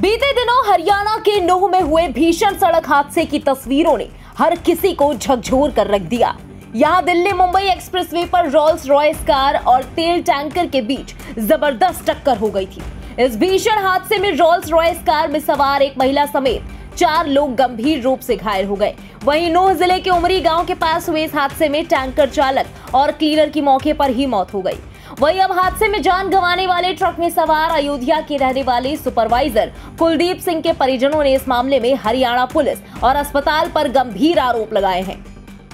बीते दिनों हरियाणा के नूह में हुए भीषण सड़क हादसे की तस्वीरों ने हर किसी को झकझोर कर रख दिया। यहां दिल्ली मुंबई एक्सप्रेसवे पर रोल्स रॉयस कार और तेल टैंकर के बीच जबरदस्त टक्कर हो गई थी। इस भीषण हादसे में रोल्स रॉयस कार में सवार एक महिला समेत 4 लोग गंभीर रूप से घायल हो गए। वहीं नूह जिले के उमरी गांव के पास हुए इस हादसे में टैंकर चालक और क्लीनर की मौके पर ही मौत हो गई। वहीं अब हादसे में जान गंवाने वाले ट्रक में सवार अयोध्या के रहने वाले सुपरवाइजर कुलदीप सिंह के परिजनों ने इस मामले में हरियाणा पुलिस और अस्पताल पर गंभीर आरोप लगाए हैं।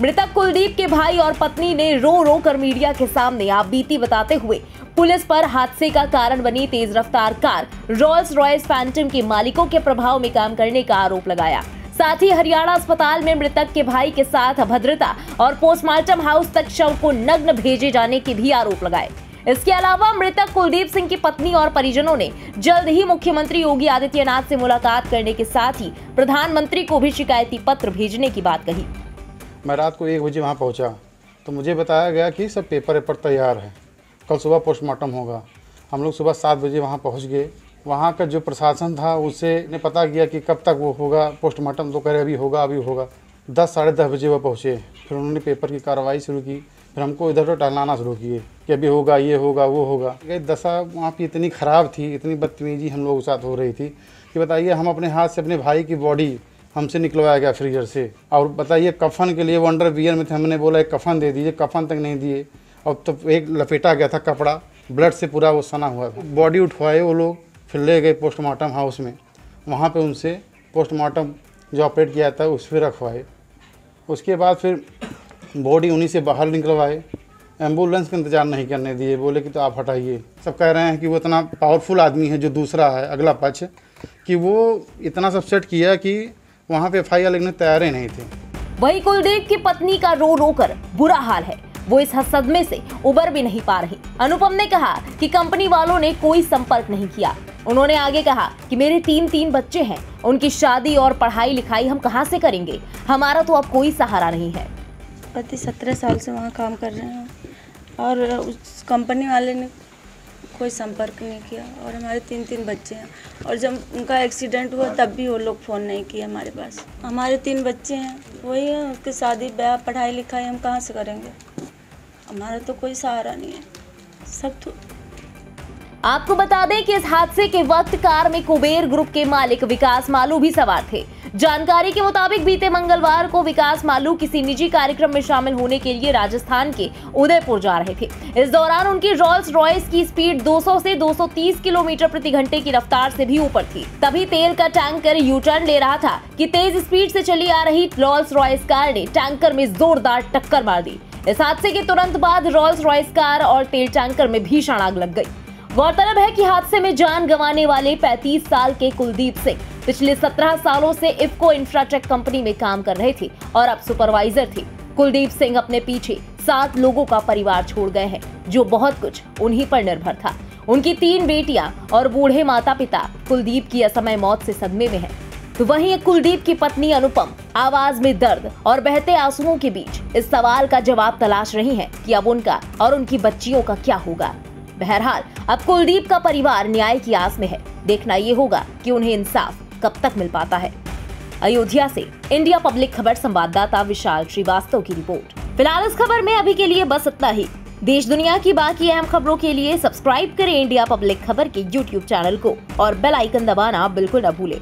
मृतक कुलदीप के भाई और पत्नी ने रो कर मीडिया के सामने आपबीती बताते हुए पुलिस पर हादसे का कारण बनी तेज रफ्तार कार रोल्स रॉयस फैंटम के मालिकों के प्रभाव में काम करने का आरोप लगाया। साथ ही हरियाणा अस्पताल में मृतक के भाई के साथ अभद्रता और पोस्टमार्टम हाउस तक शव को नग्न भेजे जाने के भी आरोप लगाए। इसके अलावा मृतक कुलदीप सिंह की पत्नी और परिजनों ने जल्द ही मुख्यमंत्री योगी आदित्यनाथ से मुलाकात करने के साथ ही प्रधानमंत्री को भी शिकायती पत्र भेजने की बात कही। मैं रात को 1 बजे वहाँ पहुँचा तो मुझे बताया गया कि सब पेपर तैयार है, कल सुबह पोस्टमार्टम होगा। हम लोग सुबह 7 बजे वहाँ पहुँच गए। वहाँ का जो प्रशासन था उससे ने पता किया कि कब तक वो होगा पोस्टमार्टम, तो कह रहे अभी होगा अभी होगा। 10 साढ़े 10 बजे वो पहुँचे, फिर उन्होंने पेपर की कार्रवाई शुरू की, फिर हमको इधर उधर टहलाना शुरू किए कि अभी होगा ये होगा वो होगा। दशा वहाँ की इतनी ख़राब थी, इतनी बदतमीजी हम लोगों के साथ हो रही थी कि बताइए हम अपने हाथ से अपने भाई की बॉडी हमसे निकलवाया गया फ्रीजर से। और बताइए कफन के लिए वो अंडर वियर में थे, हमने बोला एक कफन दे दीजिए, कफन तक नहीं दिए। और तो एक लपेटा गया था कपड़ा, ब्लड से पूरा वो सना हुआ था। बॉडी उठवाए वो लोग, फिर ले गए पोस्टमार्टम हाउस में। वहाँ पे उनसे पोस्टमार्टम जो ऑपरेट किया था उस पर रखवाए। उसके बाद फिर बॉडी उन्हीं से बाहर निकलवाए। एम्बुलेंस का इंतजार नहीं करने दिए, बोले कि तो आप हटाइए। सब कह रहे हैं कि वो इतना पावरफुल आदमी है जो दूसरा है अगला पक्ष, कि वो इतना सब सेट किया कि वहाँ पे FIR लिखने तैयार ही नहीं थे। वहीं कुलदीप की पत्नी का रो कर बुरा हाल है, वो इस सदमे से उबर भी नहीं पा रही। अनुपम ने कहा कि कंपनी वालों ने कोई संपर्क नहीं किया। उन्होंने आगे कहा कि मेरे 3 बच्चे हैं, उनकी शादी और पढ़ाई लिखाई हम कहां से करेंगे, हमारा तो अब कोई सहारा नहीं है। पति 17 साल से वहाँ काम कर रहे हैं और उस कंपनी वाले ने कोई संपर्क नहीं किया और हमारे 3 बच्चे हैं। और जब उनका एक्सीडेंट हुआ तब भी वो लोग फ़ोन नहीं किए हमारे पास। हमारे 3 बच्चे हैं, वही है, उसकी शादी ब्याह पढ़ाई लिखाई हम कहाँ से करेंगे, हमारा तो कोई सहारा नहीं है। सब तो आपको बता दें कि इस हादसे के वक्त कार में कुबेर ग्रुप के मालिक विकास मालू भी सवार थे। जानकारी के मुताबिक बीते मंगलवार को विकास मालू किसी निजी कार्यक्रम में शामिल होने के लिए राजस्थान के उदयपुर जा रहे थे। इस दौरान उनकी रोल्स रॉयस की स्पीड 200 से 230 किलोमीटर प्रति घंटे की रफ्तार से भी ऊपर थी। तभी तेल का टैंकर यू टर्न ले रहा था कि तेज स्पीड से चली आ रही रोल्स रॉयस कार ने टैंकर में जोरदार टक्कर मार दी। इस हादसे के तुरंत बाद रोल्स रॉयस कार और तेल टैंकर में भीषण आग लग गई। गौरतलब है कि हादसे में जान गंवाने वाले 35 साल के कुलदीप सिंह पिछले 17 सालों से इफ्को इंफ्राटेक कंपनी में काम कर रहे थे और अब सुपरवाइजर थे। कुलदीप सिंह अपने पीछे 7 लोगों का परिवार छोड़ गए हैं, जो बहुत कुछ उन्हीं पर निर्भर था। उनकी 3 बेटियां और बूढ़े माता पिता कुलदीप की असमय मौत से सदमे में हैं। तो वहीं कुलदीप की पत्नी अनुपम आवाज में दर्द और बहते आंसुओं के बीच इस सवाल का जवाब तलाश रही हैं कि अब उनका और उनकी बच्चियों का क्या होगा। बहरहाल अब कुलदीप का परिवार न्याय की आस में है। देखना ये होगा कि उन्हें इंसाफ कब तक मिल पाता है। अयोध्या से इंडिया पब्लिक खबर संवाददाता विशाल श्रीवास्तव की रिपोर्ट। फिलहाल इस खबर में अभी के लिए बस इतना ही। देश दुनिया की बाकी अहम खबरों के लिए सब्सक्राइब करें इंडिया पब्लिक खबर के YouTube चैनल को और बेल आइकन दबाना बिल्कुल न भूलें।